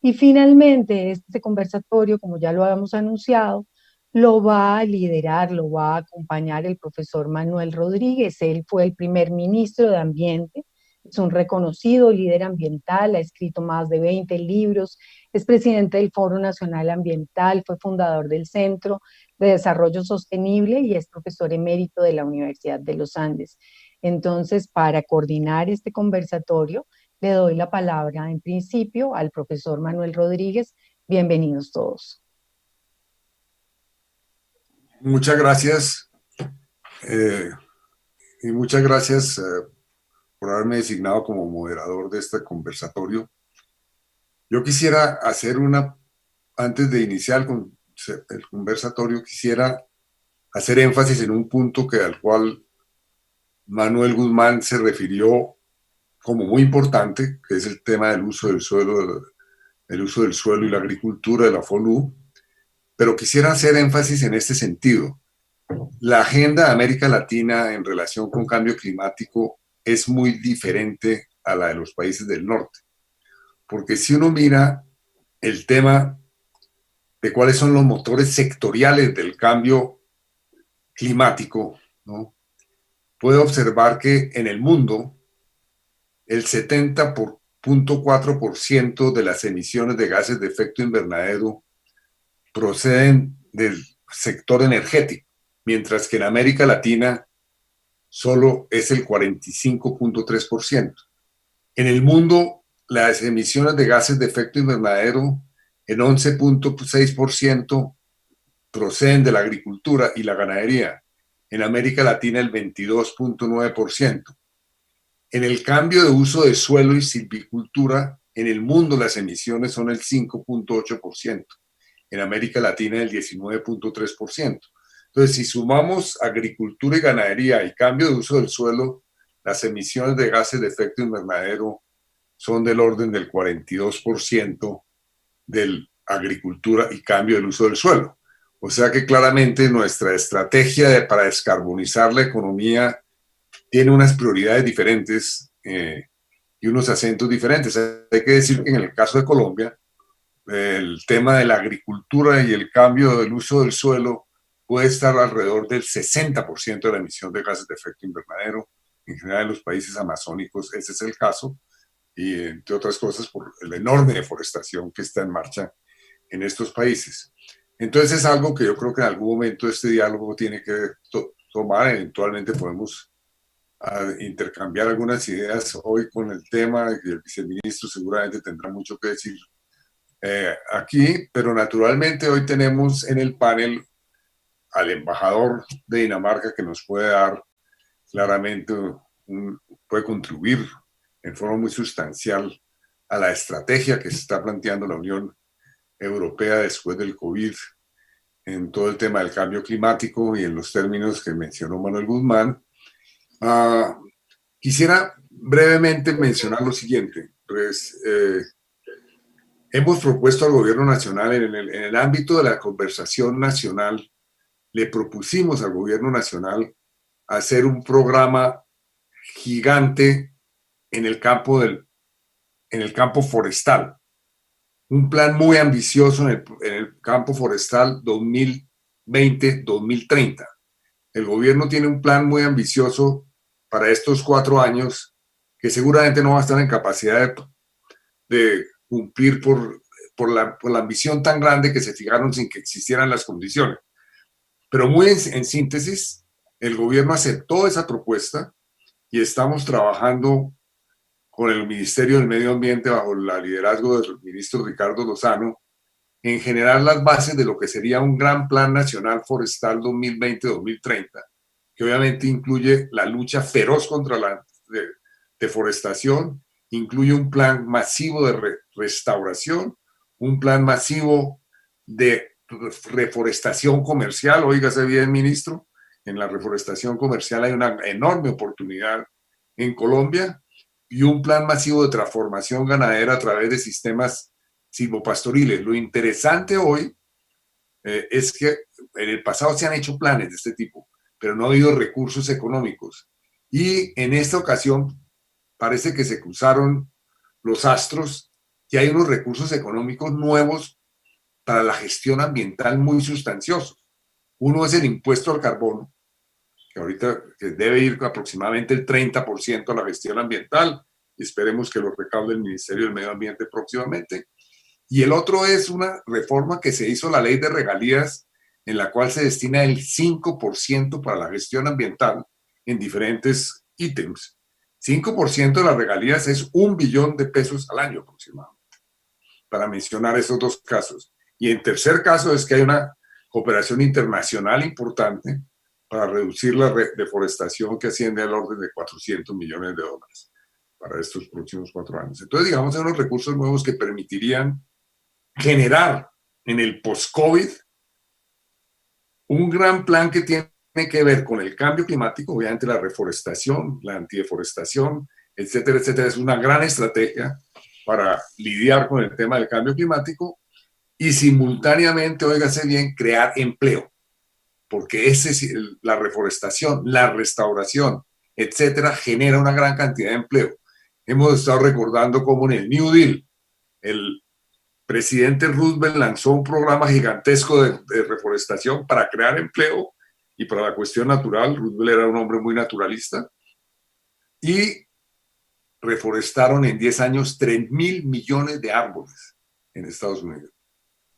Y finalmente, este conversatorio, como ya lo habíamos anunciado, lo va a liderar, lo va a acompañar el profesor Manuel Rodríguez. Él fue el primer ministro de Ambiente, es un reconocido líder ambiental, ha escrito más de 20 libros, es presidente del Foro Nacional Ambiental, fue fundador del Centro de Desarrollo Sostenible y es profesor emérito de la Universidad de los Andes. Entonces, para coordinar este conversatorio, le doy la palabra en principio al profesor Manuel Rodríguez. Bienvenidos todos. Muchas gracias eh, y muchas gracias por haberme designado como moderador de este conversatorio. Yo quisiera hacer antes de iniciar el conversatorio, quisiera hacer énfasis en un punto al cual Manuel Guzmán se refirió como muy importante, que es el tema del uso del suelo, el uso del suelo y la agricultura de la FONU, pero quisiera hacer énfasis en este sentido. La agenda de América Latina en relación con cambio climático es muy diferente a la de los países del norte, porque si uno mira el tema de cuáles son los motores sectoriales del cambio climático, ¿no? Puede observar que en el mundo el 70.4% de las emisiones de gases de efecto invernadero proceden del sector energético, mientras que en América Latina solo es el 45.3%. En el mundo, las emisiones de gases de efecto invernadero en 11.6% proceden de la agricultura y la ganadería. En América Latina, el 22.9%. En el cambio de uso de suelo y silvicultura, en el mundo las emisiones son el 5.8%. En América Latina, el 19.3%. Entonces, si sumamos agricultura y ganadería y cambio de uso del suelo, las emisiones de gases de efecto invernadero son del orden del 42% de agricultura y cambio del uso del suelo. O sea que claramente nuestra estrategia para descarbonizar la economía tiene unas prioridades diferentes y unos acentos diferentes. Hay que decir que en el caso de Colombia, el tema de la agricultura y el cambio del uso del suelo puede estar alrededor del 60% de la emisión de gases de efecto invernadero. En general, en los países amazónicos ese es el caso, y entre otras cosas por la enorme deforestación que está en marcha en estos países. Entonces es algo que yo creo que en algún momento este diálogo tiene que tomar. Eventualmente podemos intercambiar algunas ideas hoy con el tema, y el viceministro seguramente tendrá mucho que decir aquí, pero naturalmente hoy tenemos en el panel al embajador de Dinamarca que nos puede dar claramente, puede contribuir en forma muy sustancial a la estrategia que se está planteando la Unión Europea después del COVID en todo el tema del cambio climático y en los términos que mencionó Manuel Guzmán. Quisiera brevemente mencionar lo siguiente. Pues hemos propuesto al gobierno nacional en el ámbito de la conversación nacional, le propusimos al gobierno nacional hacer un programa gigante en el campo forestal, un plan muy ambicioso en el campo forestal 2020-2030. El gobierno tiene un plan muy ambicioso para estos 4 años que seguramente no va a estar en capacidad de cumplir por la ambición tan grande que se fijaron sin que existieran las condiciones. Pero muy en síntesis, el gobierno aceptó esa propuesta y estamos trabajando con el Ministerio del Medio Ambiente bajo el liderazgo del ministro Ricardo Lozano en generar las bases de lo que sería un gran plan nacional forestal 2020-2030, que obviamente incluye la lucha feroz contra la deforestación, incluye un plan masivo de restauración, un plan masivo de reforestación comercial. Óigase bien, ministro, en la reforestación comercial hay una enorme oportunidad en Colombia, y un plan masivo de transformación ganadera a través de sistemas silvopastoriles. Lo interesante hoy es que en el pasado se han hecho planes de este tipo, pero no ha habido recursos económicos. Y en esta ocasión parece que se cruzaron los astros que hay unos recursos económicos nuevos para la gestión ambiental muy sustanciosos. Uno es el impuesto al carbono, que ahorita que debe ir aproximadamente el 30% a la gestión ambiental, y esperemos que lo recaude el Ministerio del Medio Ambiente próximamente. Y el otro es una reforma que se hizo la ley de regalías, en la cual se destina el 5% para la gestión ambiental en diferentes ítems. 5% de las regalías es 1 billón de pesos al año aproximadamente, para mencionar esos dos casos. Y en tercer caso es que hay una cooperación internacional importante para reducir la deforestación que asciende al orden de $400 millones para estos próximos 4 años. Entonces, digamos, hay unos recursos nuevos que permitirían generar en el post-COVID un gran plan que tiene que ver con el cambio climático, obviamente la reforestación, la antideforestación, etcétera, etcétera. Es una gran estrategia para lidiar con el tema del cambio climático y simultáneamente, óigase bien, crear empleo, porque la reforestación, la restauración, etcétera, genera una gran cantidad de empleo. Hemos estado recordando cómo en el New Deal, el presidente Roosevelt lanzó un programa gigantesco de reforestación para crear empleo y para la cuestión natural. Roosevelt era un hombre muy naturalista y reforestaron en 10 años 3.000 millones de árboles en Estados Unidos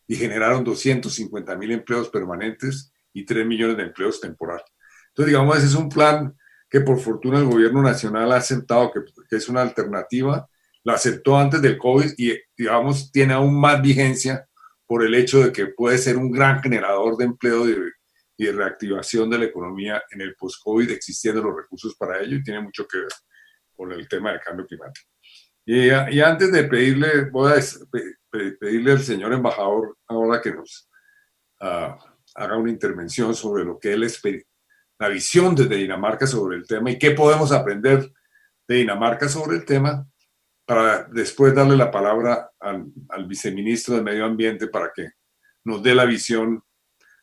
y generaron 250.000 empleos permanentes y 3 millones de empleos temporales. Entonces, digamos, ese es un plan que por fortuna el gobierno nacional ha aceptado que es una alternativa. Lo aceptó antes del COVID y, digamos, tiene aún más vigencia por el hecho de que puede ser un gran generador de empleo y de reactivación de la economía en el post-COVID, existiendo los recursos para ello, y tiene mucho que ver con el tema del cambio climático. Y antes de pedirle, voy a pedirle al señor embajador ahora que nos haga una intervención sobre lo que él es la visión desde Dinamarca sobre el tema y qué podemos aprender de Dinamarca sobre el tema, para después darle la palabra al viceministro de Medio Ambiente para que nos dé la visión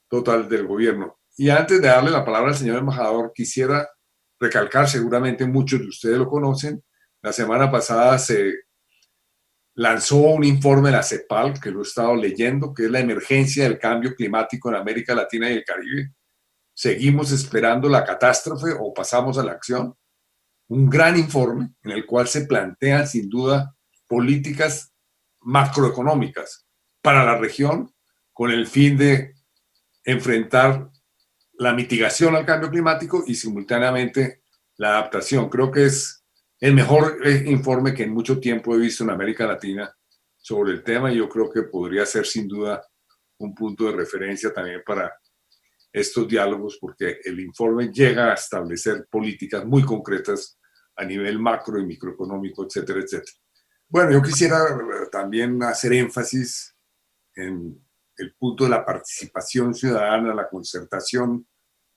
total del gobierno. Y antes de darle la palabra al señor embajador, quisiera recalcar, seguramente muchos de ustedes lo conocen, la semana pasada se lanzó un informe de la CEPAL, que lo he estado leyendo, que es la emergencia del cambio climático en América Latina y el Caribe. ¿Seguimos esperando la catástrofe o pasamos a la acción? Un gran informe en el cual se plantean sin duda políticas macroeconómicas para la región con el fin de enfrentar la mitigación al cambio climático y simultáneamente la adaptación. Creo que es el mejor informe que en mucho tiempo he visto en América Latina sobre el tema y yo creo que podría ser sin duda un punto de referencia también para estos diálogos, porque el informe llega a establecer políticas muy concretas a nivel macro y microeconómico, etcétera, etcétera. Bueno, yo quisiera también hacer énfasis en el punto de la participación ciudadana, la concertación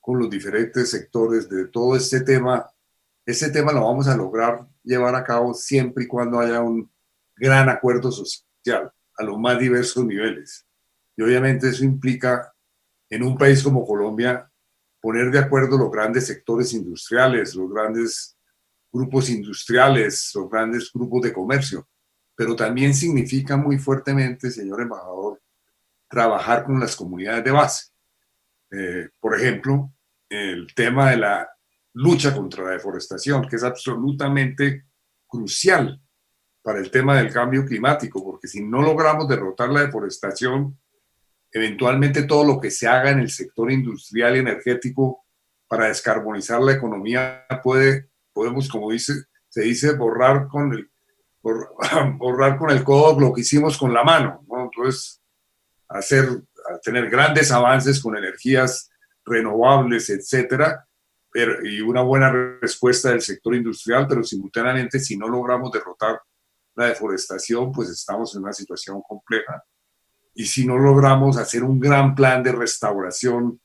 con los diferentes sectores de todo este tema. Este tema lo vamos a lograr llevar a cabo siempre y cuando haya un gran acuerdo social a los más diversos niveles. Y obviamente eso implica en un país como Colombia poner de acuerdo los grandes sectores industriales, los grandes grupos industriales, los grandes grupos de comercio, pero también significa muy fuertemente, señor embajador, trabajar con las comunidades de base. Por ejemplo, el tema de la lucha contra la deforestación, que es absolutamente crucial para el tema del cambio climático, porque si no logramos derrotar la deforestación, eventualmente todo lo que se haga en el sector industrial y energético para descarbonizar la economía podemos, como se dice, borrar con el codo lo que hicimos con la mano, ¿no? Entonces, tener grandes avances con energías renovables, etcétera, y una buena respuesta del sector industrial, pero simultáneamente, si no logramos derrotar la deforestación, pues estamos en una situación compleja. Y si no logramos hacer un gran plan de restauración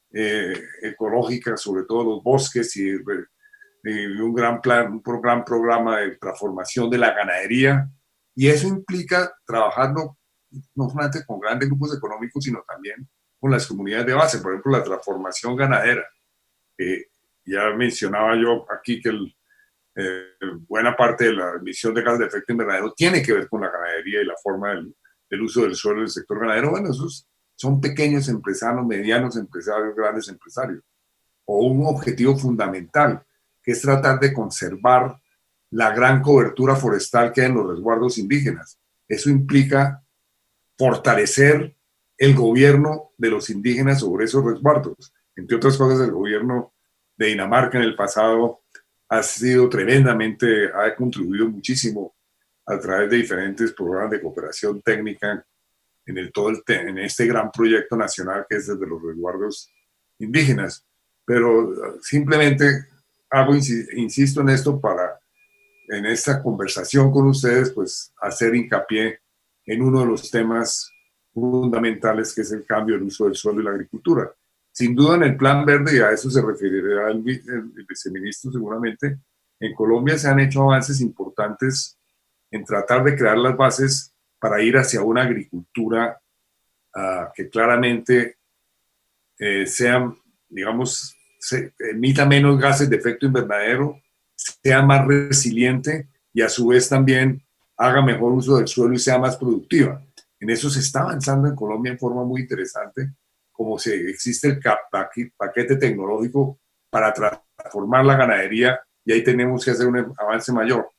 ecológica, sobre todo los bosques, y un gran plan, un gran programa de transformación de la ganadería, y eso implica trabajar no solamente con grandes grupos económicos, sino también con las comunidades de base, por ejemplo, la transformación ganadera. Ya mencionaba yo aquí que buena parte de la emisión de gases de efecto invernadero tiene que ver con la ganadería y la forma del uso del suelo del sector ganadero. Bueno, esos son pequeños empresarios, medianos empresarios, grandes empresarios. O un objetivo fundamental, que es tratar de conservar la gran cobertura forestal que hay en los resguardos indígenas. Eso implica fortalecer el gobierno de los indígenas sobre esos resguardos. Entre otras cosas, el gobierno de Dinamarca en el pasado ha sido tremendamente, ha contribuido muchísimo a través de diferentes programas de cooperación técnica en este gran proyecto nacional que es desde los resguardos indígenas. Pero simplemente insisto en esto para, en esta conversación con ustedes, pues hacer hincapié en uno de los temas fundamentales que es el cambio del uso del suelo y la agricultura. Sin duda en el Plan Verde, y a eso se referirá el viceministro seguramente, en Colombia se han hecho avances importantes en tratar de crear las bases para ir hacia una agricultura que claramente sea, digamos, emita menos gases de efecto invernadero, sea más resiliente y a su vez también haga mejor uso del suelo y sea más productiva. En eso se está avanzando en Colombia en forma muy interesante, como si existe el paquete tecnológico para transformar la ganadería y ahí tenemos que hacer un avance mayor.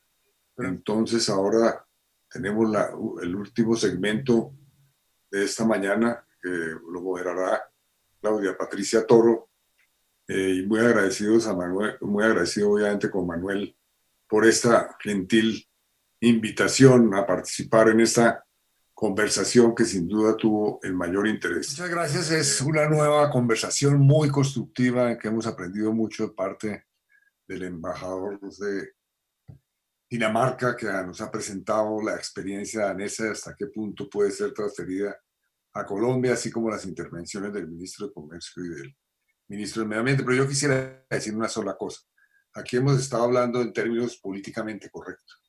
Entonces ahora tenemos el último segmento de esta mañana, que lo moderará Claudia Patricia Toro, y muy agradecidos a Manuel, muy agradecido obviamente con Manuel por esta gentil invitación a participar en esta conversación que sin duda tuvo el mayor interés. Muchas gracias, es una nueva conversación muy constructiva en que hemos aprendido mucho de parte del embajador de Dinamarca, que nos ha presentado la experiencia danesa, hasta qué punto puede ser transferida a Colombia, así como las intervenciones del ministro de Comercio y del ministro del Medio Ambiente. Pero yo quisiera decir una sola cosa. Aquí hemos estado hablando en términos políticamente correctos,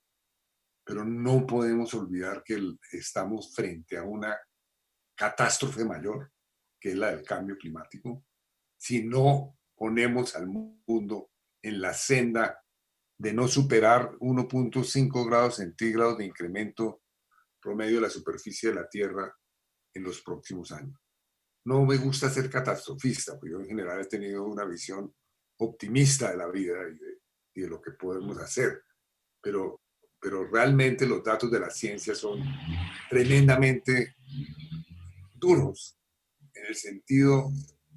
pero no podemos olvidar que estamos frente a una catástrofe mayor, que es la del cambio climático, si no ponemos al mundo en la senda de no superar 1.5 grados centígrados de incremento promedio de la superficie de la Tierra en los próximos años. No me gusta ser catastrofista, porque yo en general he tenido una visión optimista de la vida y de lo que podemos hacer, pero realmente los datos de la ciencia son tremendamente duros, en el sentido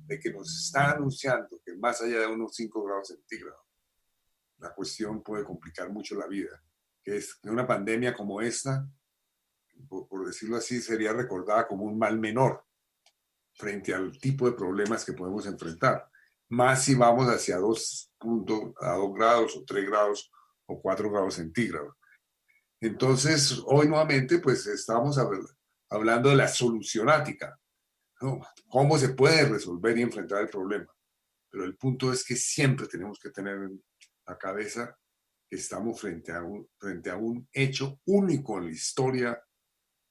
de que nos están anunciando que más allá de unos 5 grados centígrados, la cuestión puede complicar mucho la vida, que es que una pandemia como esta, por decirlo así, sería recordada como un mal menor frente al tipo de problemas que podemos enfrentar. Más si vamos hacia 2 grados o 3 grados o 4 grados centígrados. Entonces, hoy nuevamente, pues estamos hablando de la solucionática, ¿no? ¿Cómo se puede resolver y enfrentar el problema? Pero el punto es que siempre tenemos que tener en la cabeza que estamos frente a un hecho único en la historia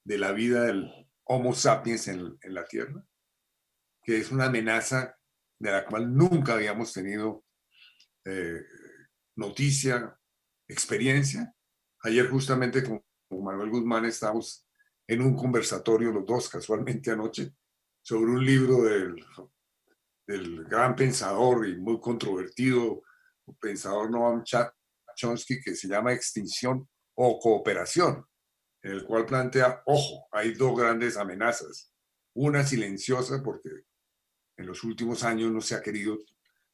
de la vida del Homo sapiens en la Tierra, que es una amenaza de la cual nunca habíamos tenido noticia, experiencia. Ayer justamente con Manuel Guzmán estábamos en un conversatorio, los dos casualmente anoche, sobre un libro del gran pensador y muy controvertido pensador Noam Chomsky, que se llama Extinción o Cooperación, en el cual plantea, ojo, hay dos grandes amenazas. Una silenciosa, porque en los últimos años no se ha querido,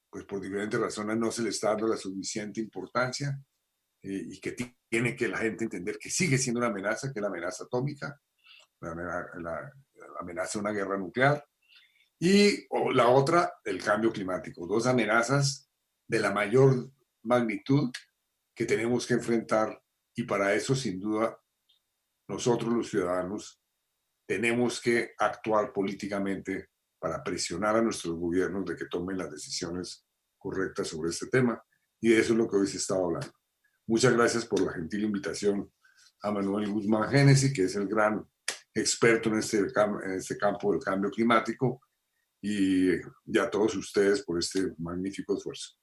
pues por diferentes razones no se le está dando la suficiente importancia, y que tiene que la gente entender que sigue siendo una amenaza, que es la amenaza atómica, la amenaza de una guerra nuclear, y la otra, el cambio climático. Dos amenazas de la mayor magnitud que tenemos que enfrentar, y para eso sin duda nosotros los ciudadanos tenemos que actuar políticamente para presionar a nuestros gobiernos de que tomen las decisiones correctas sobre este tema, y de eso es lo que hoy se está hablando. Muchas gracias por la gentil invitación a Manuel Guzmán Génesi, que es el gran experto en este campo del cambio climático, y a todos ustedes por este magnífico esfuerzo.